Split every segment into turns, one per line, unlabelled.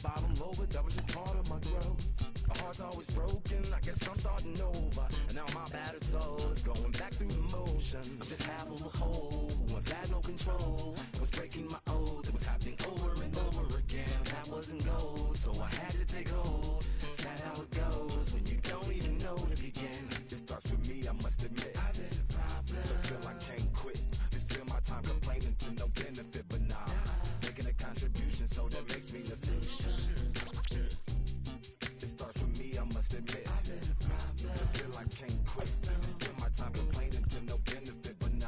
bottom low, but that was just part of my growth. My heart's always broken, I guess I'm starting over. And now my battered soul is going back through the motions. I'm just half of a whole who once had no control. Was breaking my oath, it was happening over and over again. That wasn't gold, so I had to take hold. Sad how it goes when you don't even know to begin. It starts with me, I must admit. I've been a problem, but still I can't quit. They spend my time complaining to no benefit, but nah, making a contribution, so that makes me the solution. It starts with me, I must admit. I've been a problem, but still I can't quit. They spend my time complaining to no benefit, but nah,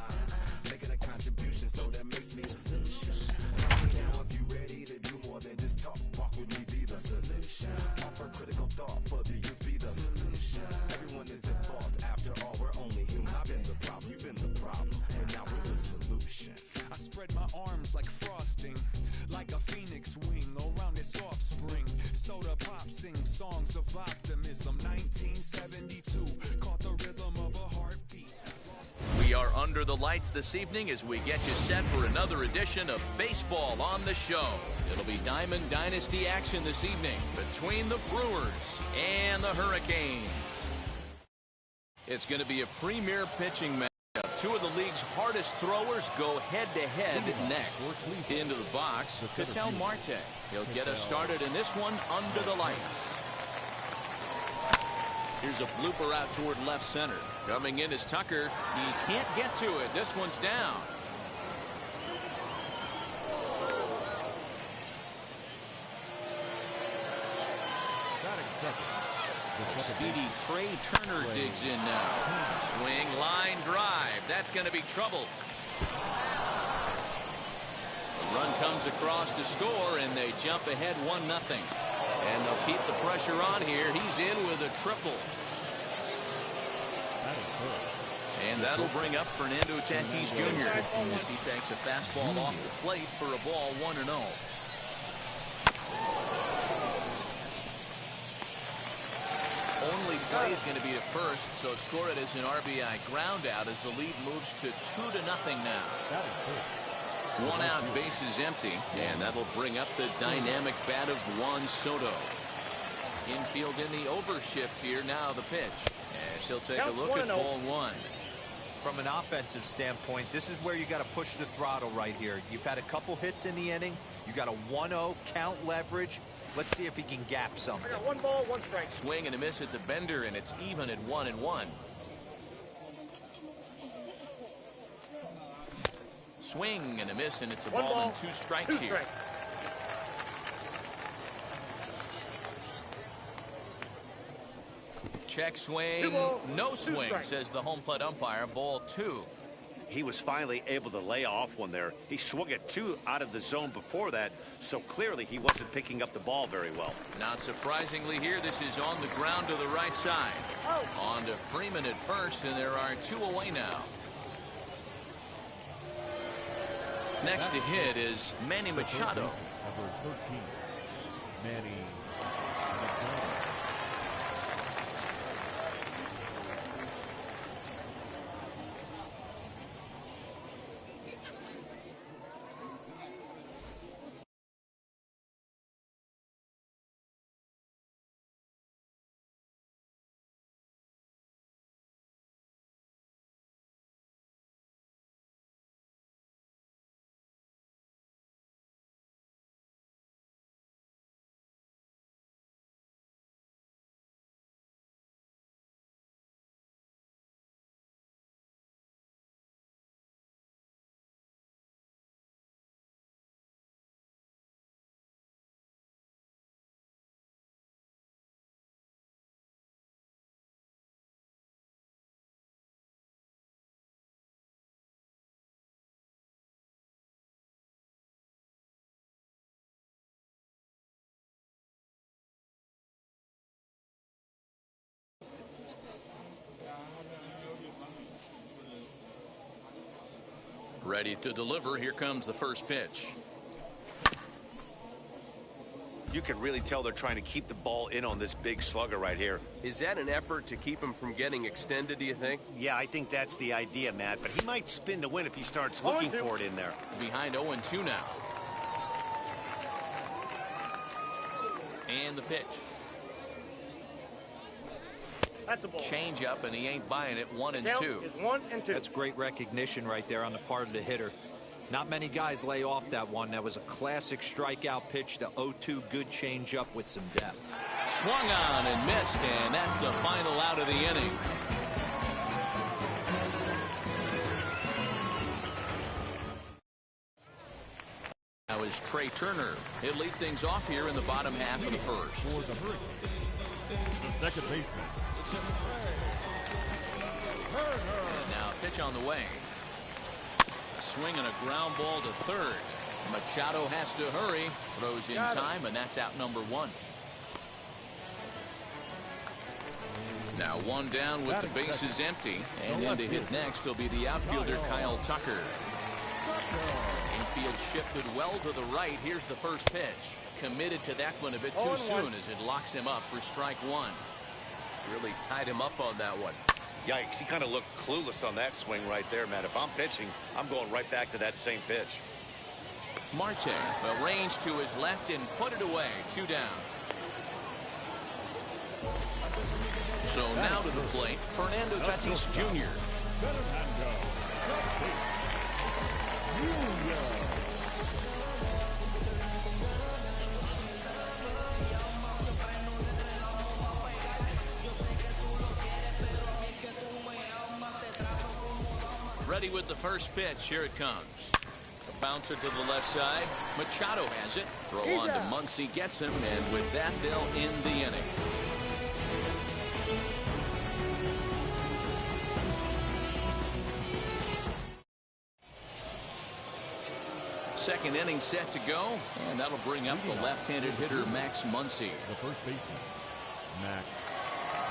making a contribution, so that makes me the solution. Now if you ready to do more than just talk, walk with me, be the solution. Offer critical thought for the youth, be the solution. Everyone is involved, after all, we're only human. I've been the problem, you've been the problem, and now we're the solution.
I spread my arms like frosting, like a phoenix wing around its offspring. Soda pop sing songs of optimism. 1972 caught the rhythm of a heartbeat.
We are under the lights this evening as we get you set for another edition of Baseball on the Show. It'll be Diamond Dynasty action this evening between the Brewers and the Hurricanes. It's going to be a premier pitching matchup. Two of the league's hardest throwers go head-to-head next. Into the box, Ketel Marte. He'll get us started in this one under the lights. Here's a blooper out toward left center. Coming in is Tucker. He can't get to it. This one's down. Speedy Trey Turner digs in now. Swing, line, drive. That's going to be trouble. The run comes across to score, and they jump ahead 1-0. And they'll keep the pressure on here. He's in with a triple. And that'll bring up Fernando Tatis Jr. as he takes a fastball off the plate for a ball 1-0. Only play is going to be to first, so score it as an RBI ground out as the lead moves to 2-0 now. 1 out, bases empty, and that'll bring up the dynamic bat of Juan Soto. Infield in the overshift here. Now the pitch, as he'll take a look at ball 1.
From an offensive standpoint, this is where you got to push the throttle right here. You've had a couple hits in the inning. You got a 1-0 count leverage. Let's see if he can gap something.
I got 1 ball, 1 strike.
Swing and a miss at the bender, and it's even at 1-1. Swing and a miss, and it's a ball and 2 strikes here. Check swing, no swing, says the home plate umpire. Ball 2.
He was finally able to lay off one there. He swung at 2 out of the zone before that, so clearly he wasn't picking up the ball very well.
Not surprisingly here, this is on the ground to the right side. On to Freeman at first, and there are 2 away now. Next to hit is Manny Machado.
Number 13, Manny Machado.
Ready to deliver. Here comes the first pitch.
You can really tell they're trying to keep the ball in on this big slugger right here.
Is that an effort to keep him from getting extended, do you think?
Yeah, I think that's the idea, Matt, but he might spin to win if he starts looking for it in there.
Behind 0-2 now. And the pitch.
That's a ball.
Change up, and he ain't buying it. 1 and 2.
Is 1 and 2.
That's great recognition right there on the part of the hitter. Not many guys lay off that one. That was a classic strikeout pitch. The 0-2 good changeup with some depth.
Swung on and missed, and that's the final out of the inning. Now is Trey Turner. He'll lead things off here in the bottom half of the first.
For the Hurricanes, the second baseman,
And now pitch on the way. A swing and a ground ball to third. Machado has to hurry. Throws in time, and that's out number 1. Now 1 down with the bases empty. And in to hit next will be the outfielder Kyle Tucker. Infield shifted well to the right. Here's the first pitch. Committed to that one a bit too soon as it locks him up for strike 1.
Really tied him up on that one.
Yikes, he kind of looked clueless on that swing right there, man. If I'm pitching, I'm going right back to that same pitch.
Marte arranged to his left and put it away. 2 down. So now to the plate, Fernando Tatis Jr. Ready with the first pitch. Here it comes. A bouncer to the left side. Machado has it. Throw on to Muncy, gets him, and with that, they'll end the inning. Second inning set to go, and that'll bring up the left-handed hitter Max Muncy.
the first baseman, Max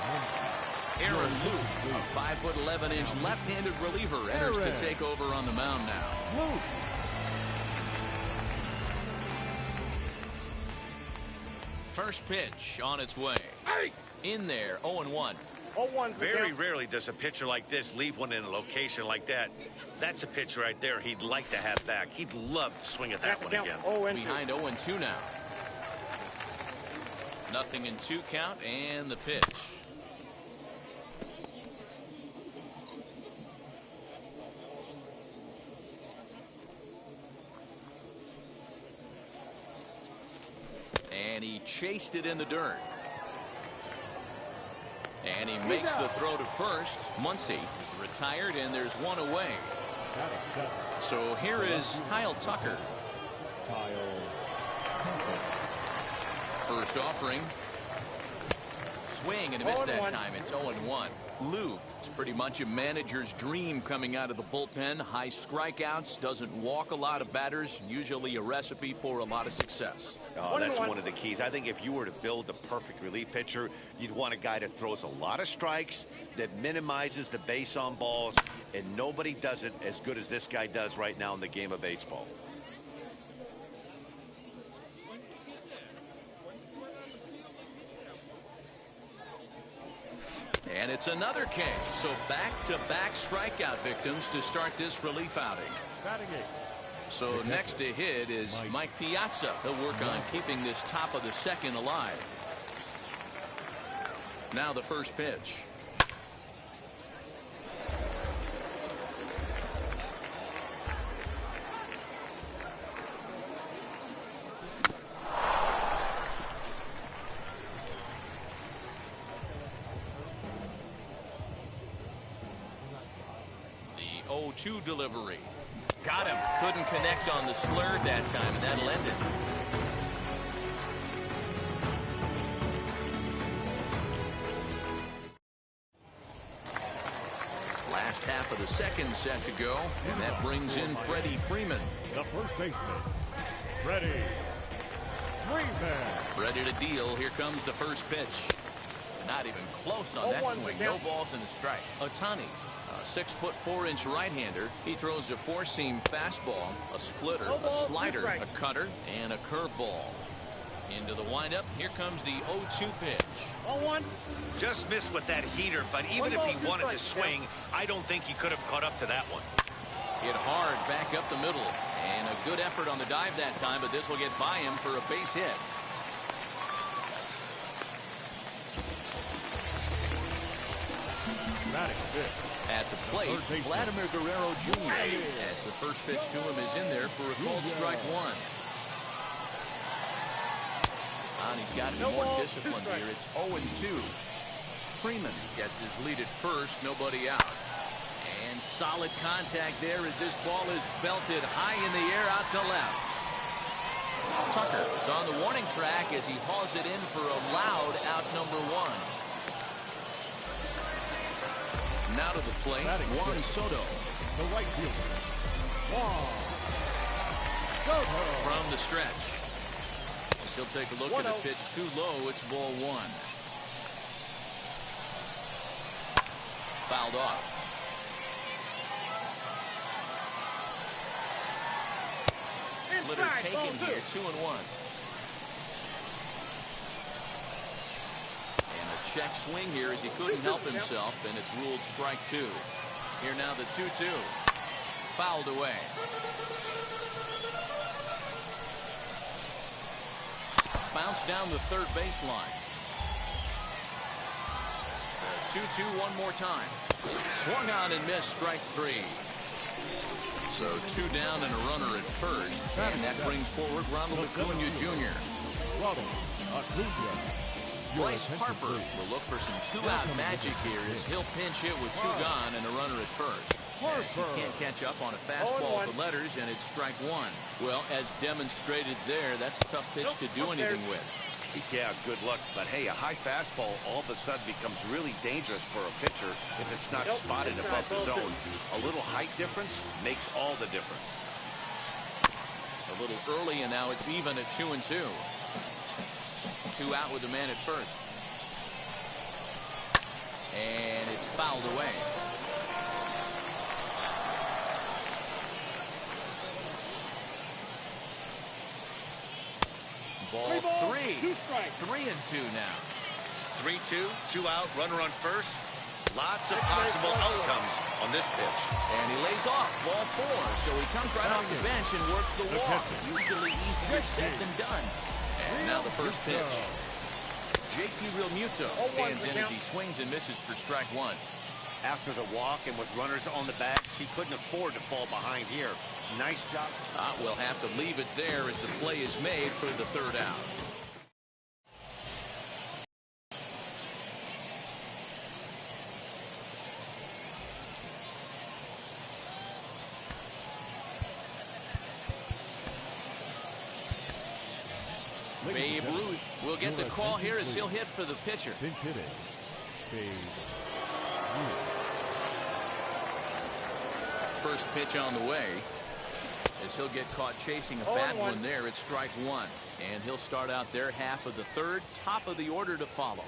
Muncy.
Aaron Luke, a 5'11" left-handed reliever, enters to take over on the mound now. First pitch on its way. In there, 0-1.
Very rarely does a pitcher like this leave one in a location like that. That's a pitch right there he'd like to have back. He'd love to swing at that one again.
Behind 0-2 now. 0-2 count, and the pitch. And he chased it in the dirt. And he makes the throw to first. Muncy is retired, and there's 1 away. So here is Kyle Tucker. First offering. Swing and a miss that time. It's 0-1. Luke is pretty much a manager's dream coming out of the bullpen. High strikeouts, doesn't walk a lot of batters. Usually a recipe for a lot of success.
Oh, that's one of the keys. I think if you were to build the perfect relief pitcher, you'd want a guy that throws a lot of strikes, that minimizes the base on balls, and nobody does it as good as this guy does right now in the game of baseball.
And it's another case. So back-to-back strikeout victims to start this relief outing. So next to hit is Mike Piazza. He'll work on keeping this top of the second alive. Now the first pitch. The 0-2 delivery. Got him. Couldn't connect on the slurve that time, and that'll end it. Last half of the second set to go, and that brings in Freddie Freeman.
The first baseman, Freddie Freeman.
Ready to deal. Here comes the first pitch. Not even close on that swing. No balls in the strike. Ohtani. A 6'4" right-hander. He throws a four-seam fastball, a splitter, a slider, a cutter, and a curveball. Into the windup. Here comes the 0-2 pitch.
0-1.
Just missed with that heater, but even if he wanted to swing, I don't think he could have caught up to that one.
Hit hard back up the middle. And a good effort on the dive that time, but this will get by him for a base hit.
dramatic pitch.
At the plate, Vladimir Guerrero Jr. as the first pitch to him is in there for a called strike one. And he's got to be more disciplined here. It's 0-2. Freeman gets his lead at first, nobody out. And solid contact there as this ball is belted high in the air out to left. Tucker is on the warning track as he hauls it in for a loud out number one. Now to the plate, Juan Soto.
The right fielder, Juan Soto.
From the stretch. As he'll take a look at a pitch too low, it's ball one. Fouled off. Splitter taken here, 2-1. And a check swing here as he couldn't help himself, and it's ruled strike two. Here now the 2-2. Fouled away. Bounce down the third baseline. The 2-2 one more time. Swung on and missed, strike three. So two down and a runner at first. And that brings forward Ronald Acuna Jr. Bryce Harper will look for some two-out magic here as he'll pinch hit with two gone and a runner at first. As he can't catch up on a fastball with the letters, and it's strike one. Well, as demonstrated there, that's a tough pitch to do anything with.
Yeah, good luck. But hey, a high fastball all of a sudden becomes really dangerous for a pitcher if it's not spotted above the zone. A little height difference makes all the difference.
A little early, and now it's even at 2-2. Two out with the man at first. And it's fouled away. Ball three. 3-2 now.
3-2, two out, runner on first. Lots of possible outcomes on this pitch.
And he lays off, ball four. So he comes right off the bench and works the walk. Usually easier said than done. And now the first pitch. JT Realmuto stands in as he swings and misses for strike one.
After the walk and with runners on the backs, he couldn't afford to fall behind here. Nice job.
We'll have to leave it there as the play is made for the third out. Babe Ruth will get the call here as he'll hit for the pitcher.
Pinch hitting, Babe Ruth.
First pitch on the way as he'll get caught chasing a bad one there. It's strike one, and he'll start out their half of the third. Top of the order to follow.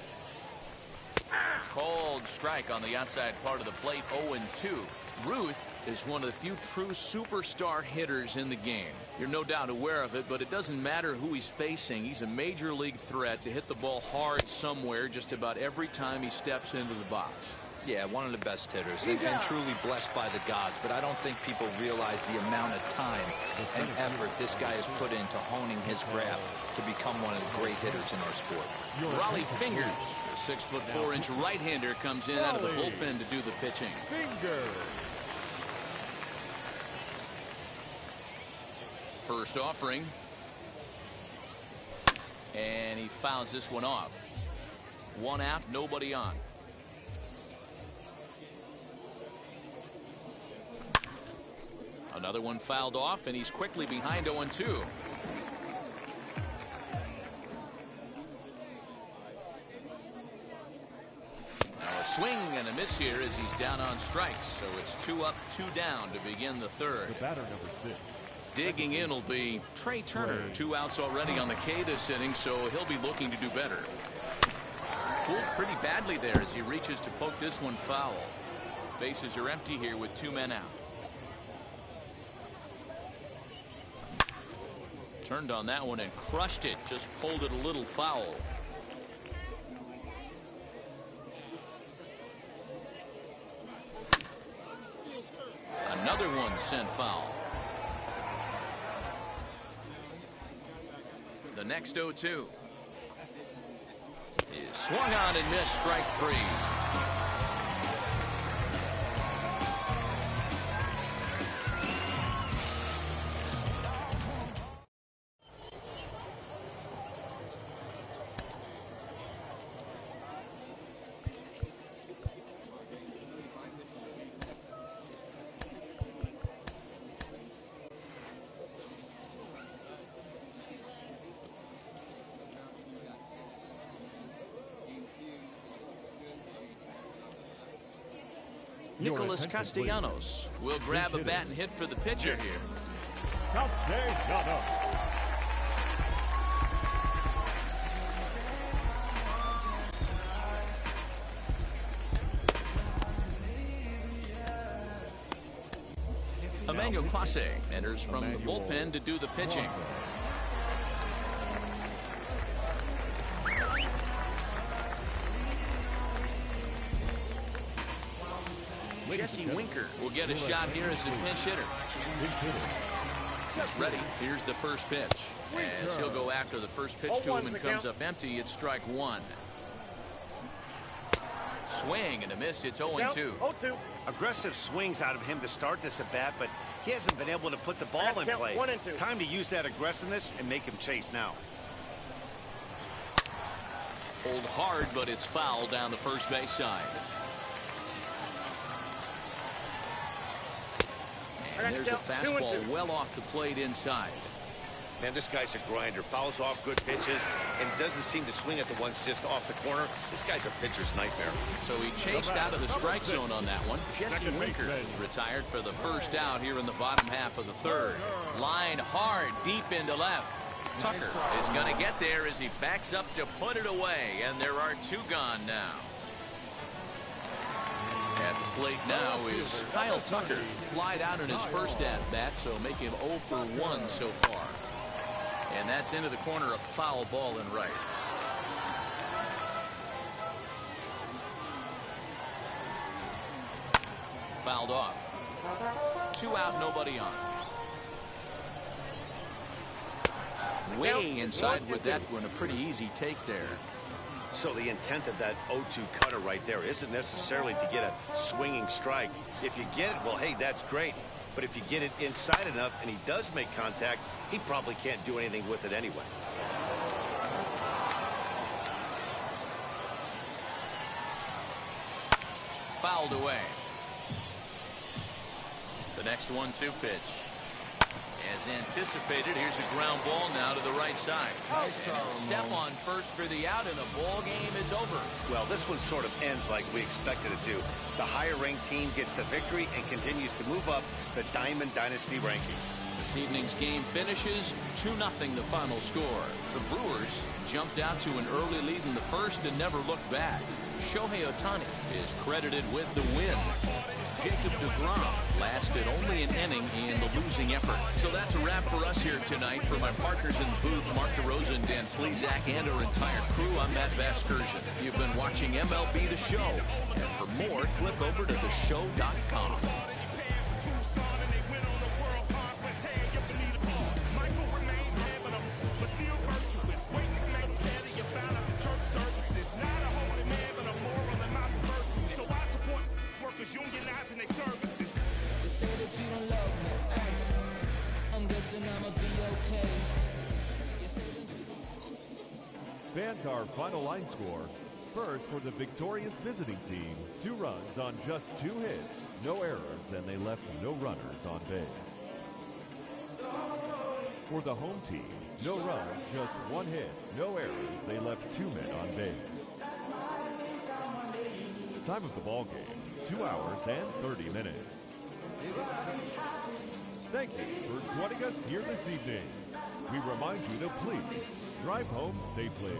Called strike on the outside part of the plate. 0-2. Ruth is one of the few true superstar hitters in the game. You're no doubt aware of it, but it doesn't matter who he's facing. He's a major league threat to hit the ball hard somewhere just about every time he steps into the box.
Yeah, one of the best hitters and truly blessed by the gods, but I don't think people realize the amount of time and effort this guy has put into honing his craft to become one of the great hitters in our sport.
Raleigh Fingers, the 6'4" right-hander, comes in out of the bullpen to do the pitching. First offering. And he fouls this one off. One out, nobody on. Another one fouled off, and he's quickly behind 0-2. Now a swing and a miss here as he's down on strikes. So it's 2 up, 2 down to begin the third.
The batter number 6.
Digging in will be Trey Turner. 2 outs already on the K this inning, so he'll be looking to do better. Fooled pretty badly there as he reaches to poke this one foul. Bases are empty here with 2 men out. Turned on that one and crushed it. Just pulled it a little foul. Another one sent foul. The next 0-2 is swung on and missed, strike three. Nicholas Castellanos will grab a bat and hit for the pitcher here.
Castellanos.
Emmanuel Clase enters from the bullpen to do the pitching. Jesse Winker will get a shot here as a pinch hitter. He's ready. Here's the first pitch. As he'll go after the first pitch to him and comes up empty. It's strike one. Swing and a miss. It's 0-2.
Aggressive swings out of him to start this at bat, but he hasn't been able to put the ball in play. Time to use that aggressiveness and make him chase now.
Hold hard, but it's foul down the first base side. And there's a fastball well off the plate inside.
Man, this guy's a grinder. Fouls off good pitches and doesn't seem to swing at the ones just off the corner. This guy's a pitcher's nightmare.
So he chased out of the strike zone on that one. Jesse Winker is retired for the first out here in the bottom half of the third. Line hard, deep into left. Tucker is going to get there as he backs up to put it away, and there are two gone now. At the plate now is Kyle Tucker. Flied out in his first at-bat, so make him 0 for 1 so far. And that's into the corner, a foul ball in right. Fouled off. 2 out, nobody on. Way inside with that one, a pretty easy take there.
So the intent of that 0-2 cutter right there isn't necessarily to get a swinging strike. If you get it, well, hey, that's great. But if you get it inside enough and he does make contact, he probably can't do anything with it anyway.
Fouled away. The next 1-2 pitch. As anticipated, here's a ground ball now to the right side. Step on first for the out, and the ball game is over.
Well, this one sort of ends like we expected it to. The higher-ranked team gets the victory and continues to move up the Diamond Dynasty rankings.
This evening's game finishes 2-0 the final score. The Brewers jumped out to an early lead in the first and never looked back. Shohei Ohtani is credited with the win. Jacob deGrom lasted only an inning in the losing effort. So that's a wrap for us here tonight. For my partners in the booth, Mark DeRosa and Dan Plesac, and our entire crew, I'm Matt Vasgersian. You've been watching MLB The Show. And for more, click over to theshow.com.
Fans, our final line score. First for the victorious visiting team, 2 runs on just 2 hits, no errors, and they left no runners on base. For the home team, no runs, just 1 hit, no errors, they left 2 men on base. Time of the ball game, 2 hours and 30 minutes. Thank you for joining us here this evening. We remind you to please drive home safely.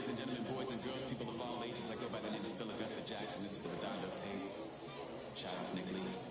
Ladies and gentlemen, boys and girls, people of all ages, I go by the name of Phil Augusta Jackson. This is the Redondo tape. Shout out to Nick Lee.